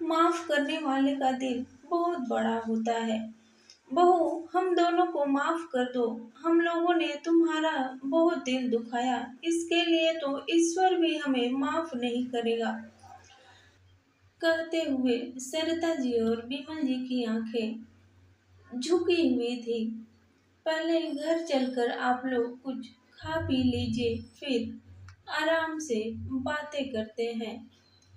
माफ करने वाले का दिल बहुत बड़ा होता है। बहू, हम दोनों को माफ कर दो। हम लोगों ने तुम्हारा बहुत दिल दुखाया, इसके लिए तो ईश्वर भी हमें माफ नहीं करेगा। कहते हुए सरिता जी और विमल जी की आंखें झुकी हुई थी। पहले घर चलकर आप लोग कुछ खा पी लीजिए, फिर आराम से बातें करते हैं।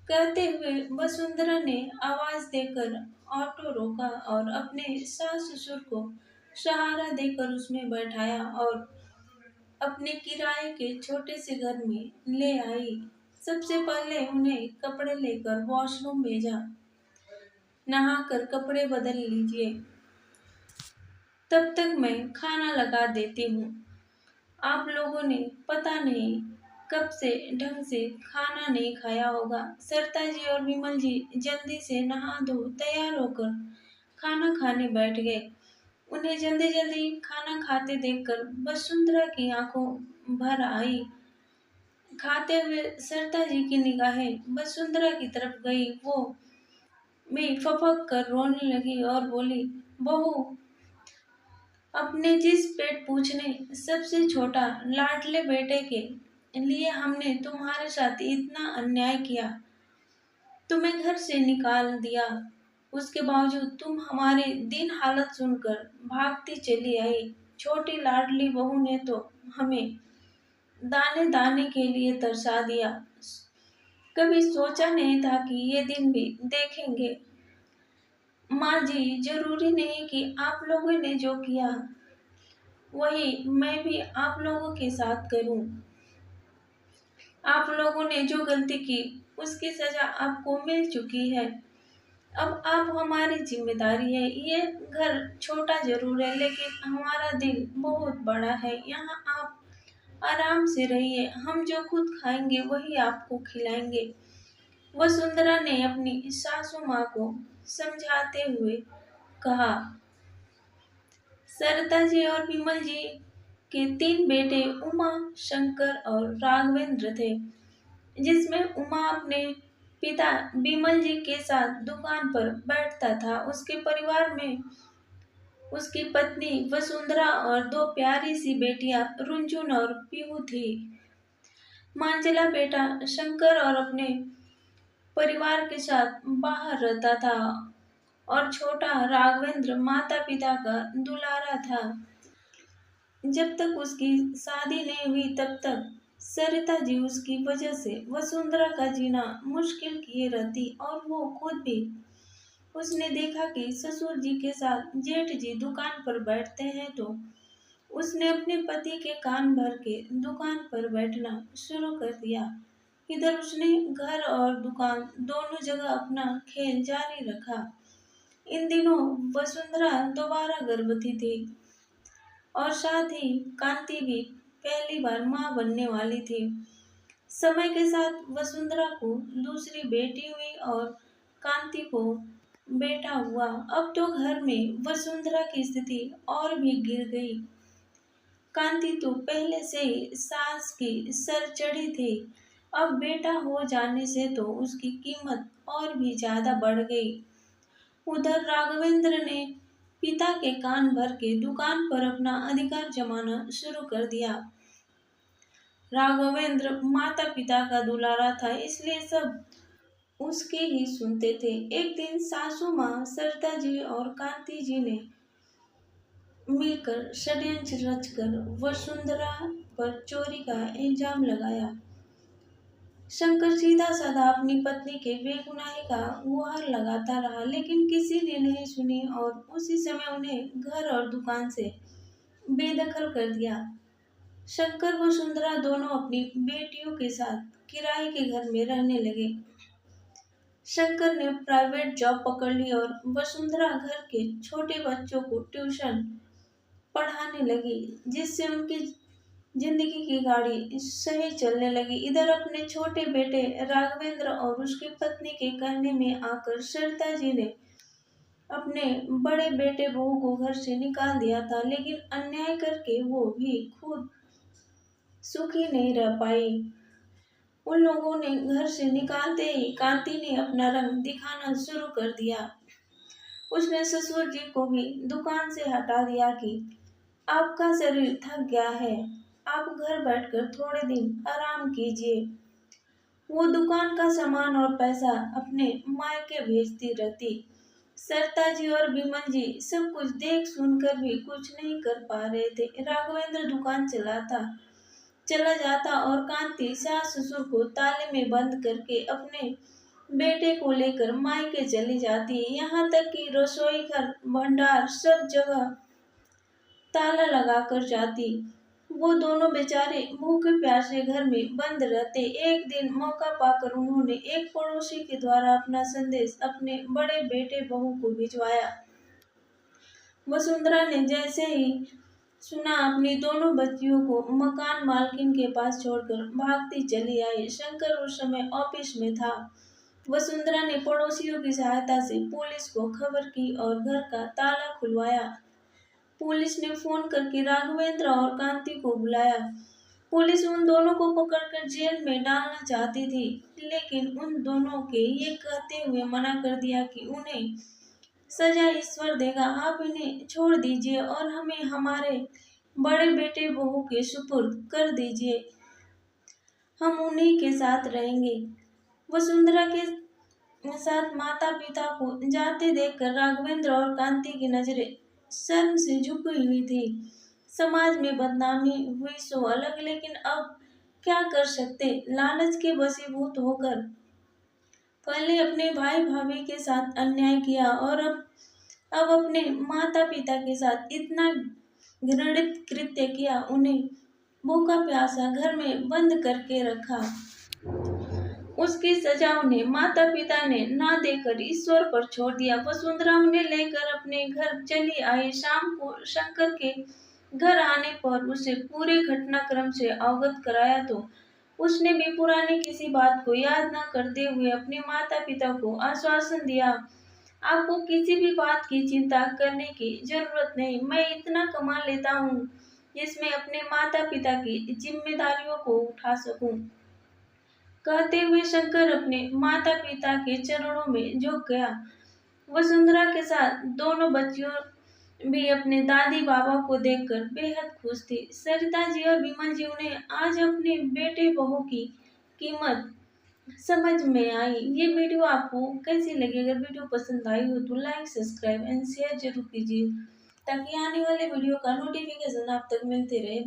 कहते हुए वसुंधरा ने आवाज देकर ऑटो रोका और अपने सास ससुर को सहारा देकर उसमें बैठाया और अपने किराए के छोटे से घर में ले आई। सबसे पहले उन्हें कपड़े लेकर वॉशरूम भेजा। नहाकर कपड़े बदल लीजिए, तब तक मैं खाना लगा देती हूँ। आप लोगों ने पता नहीं कब से ढंग से खाना नहीं खाया होगा। सरिता जी और विमल जी जल्दी से नहा धो तैयार होकर खाना खाने बैठ गए। उन्हें जल्दी जल्दी खाना खाते देखकर वसुंधरा की आंखों भर आई। खाते हुए सरिता जी की निगाहें वसुंधरा की तरफ गई। वो भी फपक कर रोने लगी और बोली, बहू, अपने जिस पेट पूछने सबसे छोटा लाडले बेटे के लिए हमने तुम्हारे साथ इतना अन्याय किया, तुम्हें घर से निकाल दिया, उसके बावजूद तुम हमारी दीन हालत सुनकर भागती चली आई। छोटी लाडली बहू ने तो हमें दाने दाने के लिए तरसा दिया। कभी सोचा नहीं था कि ये दिन भी देखेंगे। माँ जी, जरूरी नहीं कि आप लोगों ने जो किया वही मैं भी आप लोगों के साथ करूं। आप लोगों ने जो गलती की उसकी सजा आपको मिल चुकी है। अब आप हमारी जिम्मेदारी है। ये घर छोटा जरूर है, लेकिन हमारा दिल बहुत बड़ा है। यहाँ आप आराम से रहिए। हम जो खुद खाएंगे वही आपको खिलाएंगे। वसुंधरा ने अपनी सासू माँ को समझाते हुए कहा। सरिता जी और विमल जी के 3 बेटे उमा, शंकर और राघवेंद्र थे, जिसमें उमा अपने पिता विमल जी के साथ दुकान पर बैठता था। उसके परिवार में उसकी पत्नी वसुंधरा और 2 प्यारी सी बेटियां रुंझुन और पीहू थी। मांझला बेटा शंकर और अपने परिवार के साथ बाहर रहता था और छोटा राघवेंद्र माता पिता का दुलारा था। जब तक उसकी शादी नहीं हुई तब तक सरिता जी उसकी वजह से वसुंधरा का जीना मुश्किल किए रहती और वो खुद भी। उसने देखा कि ससुर जी के साथ जेठ जी दुकान पर बैठते हैं तो उसने अपने पति के कान भर के दुकान पर बैठना शुरू कर दिया। इधर उसने घर और दुकान दोनों जगह अपना खेल जारी रखा। इन दिनों वसुंधरा दोबारा गर्भवती थी और साथ ही कांति भी पहली बार मां बनने वाली थी। समय के साथ वसुंधरा को दूसरी बेटी हुई और कांति को बेटा हुआ। अब तो घर में वसुंधरा की स्थिति और भी गिर गई। कांति तो पहले से ही सास की सर चढ़ी थी, अब बेटा हो जाने से तो उसकी कीमत और भी ज्यादा बढ़ गई। उधर राघवेंद्र ने पिता के कान भर के दुकान पर अपना अधिकार जमाना शुरू कर दिया। राघवेंद्र माता पिता का दुलारा था, इसलिए सब उसके ही सुनते थे। एक दिन सासू माँ सरिता जी और कांति जी ने मिलकर षड्यंत्र रचकर वसुंधरा पर चोरी का इल्जाम लगाया। शंकर सीधा साधा अपनी पत्नी के बेगुनाही का गुहार लगाता रहा, लेकिन किसी ने नहीं सुनी और उसी समय उन्हें घर और दुकान से बेदखल कर दिया। शंकर व वसुंधरा दोनों अपनी बेटियों के साथ किराए के घर में रहने लगे। शंकर ने प्राइवेट जॉब पकड़ ली और वसुंधरा घर के छोटे बच्चों को ट्यूशन पढ़ाने लगी, जिससे उनकी जिंदगी की गाड़ी सही चलने लगी। इधर अपने छोटे बेटे राघवेंद्र और उसकी पत्नी के कहने में आकर सरिता जी ने अपने बड़े बेटे बहू को घर से निकाल दिया था, लेकिन अन्याय करके वो भी खुद सुखी नहीं रह पाई। उन लोगों ने घर से निकालते ही कांति ने अपना रंग दिखाना शुरू कर दिया। उसने ससुर जी को भी दुकान से हटा दिया कि आपका शरीर थक गया है, आप घर बैठकर थोड़े दिन आराम कीजिए। वो दुकान का सामान और पैसा अपने मायके भेजती रहती। सरता जी और विमल जी सब कुछ देख सुनकर भी कुछ नहीं कर पा रहे थे। राघवेंद्र दुकान चला जाता और कांति सास ससुर को ताले में बंद करके अपने बेटे को लेकर मायके चली जाती। यहाँ तक कि रसोई घर, भंडार सब जगह ताला लगाकर जाती। वो दोनों बेचारे भूखे प्यासे घर में बंद रहते। एक दिन मौका पाकर उन्होंने एक पड़ोसी के द्वारा अपना संदेश अपने बड़े बेटे बहू को भिजवाया। वसुंधरा ने जैसे ही सुना अपनी दोनों बच्चियों को मकान मालकिन के पास छोड़कर भागती चली आई। शंकर उस समय ऑफिस में था। वसुंधरा ने पड़ोसियों की सहायता से पुलिस को खबर की और घर का ताला खुलवाया। पुलिस ने फोन करके राघवेंद्र और कांति को बुलाया। पुलिस उन दोनों को पकड़कर जेल में डालना चाहती थी, लेकिन उन दोनों के ये कहते हुए मना कर दिया कि उन्हें सजा ईश्वर देगा, आप इन्हें छोड़ दीजिए और हमें हमारे बड़े बेटे बहू के सुपुर्द कर दीजिए, हम उन्हीं के साथ रहेंगे। वसुंधरा के साथ माता पिता को जाते देखकर राघवेंद्र और कांति की नजरें शर्म से झुकी हुई थी। समाज में बदनामी हुई सो अलग, लेकिन अब क्या कर सकते। लालच के वशीभूत होकर पहले अपने भाई भाभी के साथ अन्याय किया और अब अपने माता पिता के साथ इतना घृणित कृत्य किया, उन्हें भूखा प्यासा घर में बंद करके रखा। उसकी सजा उन्हें माता पिता ने ना देकर ईश्वर पर छोड़ दिया। वसुंधरा उन्हें लेकर अपने घर चली आई। शाम को शंकर के घर आने पर उसे पूरे घटनाक्रम से अवगत कराया तो उसने भी पुरानी किसी बात को याद न करते हुए अपने माता पिता को आश्वासन दिया, आपको किसी भी बात की चिंता करने की जरूरत नहीं, मैं इतना कमा लेता हूँ जिसमें अपने माता पिता की जिम्मेदारियों को उठा सकूं। कहते हुए शंकर अपने माता पिता के चरणों में झुक गया। वसुंधरा के साथ दोनों बच्चियों भी अपने दादी बाबा को देखकर बेहद खुश थी। सरिता जी और विमल जी उन्हें आज अपने बेटे बहू की कीमत समझ में आई। ये वीडियो आपको कैसी लगी? अगर वीडियो पसंद आई हो तो लाइक, सब्सक्राइब एंड शेयर जरूर कीजिए ताकि आने वाले वीडियो का नोटिफिकेशन आप तक मिलते रहे।